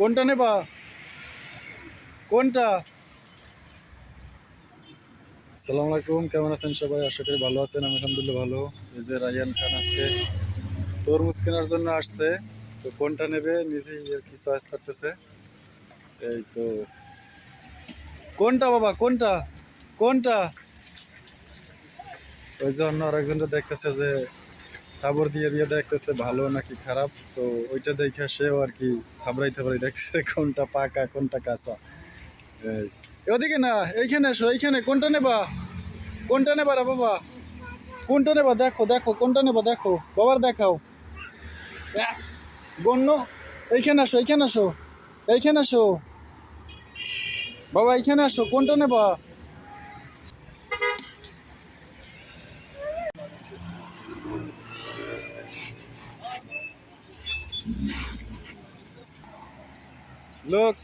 কোনটা নেবা? কোনটা? আসসালামু আলাইকুম, কেমন আছেন সবাই? আশা করি ভালো আছেন। আমি আলহামদুলিল্লাহ ভালো। এই যে রায়ান খান আজকে তরমুজ কেনার জন্য আসছে, তো কোনটা নেবে নিজেই আর কি চয়েস করতেছে। এই তো কোনটা বাবা, কোনটা কোনটা? ওই যে অন্য আরেকজনটা দেখতেছে যে খবর দিয়ে দিয়ে দেখতেছে ভালো নাকি খারাপ, তো ওইটা দেখে সেও আর কি থাবড়াই থাবড়াই দেখতেছে কোনটা পাকা কোনটা কাঁচা। এই ওদিকে না, এইখানে এসো, এইখানে কোনটা নেবা? কোনটা নেবা রে বাবা? কোনটা নেবা? দেখো দেখো কোনটা নেবা, দেখো বাবার দেখাও। গণ্য, এইখানে আসো, এইখানে আসো, এইখানে আসো বাবা, এইখানে আসো, কোনটা নেবা? লোক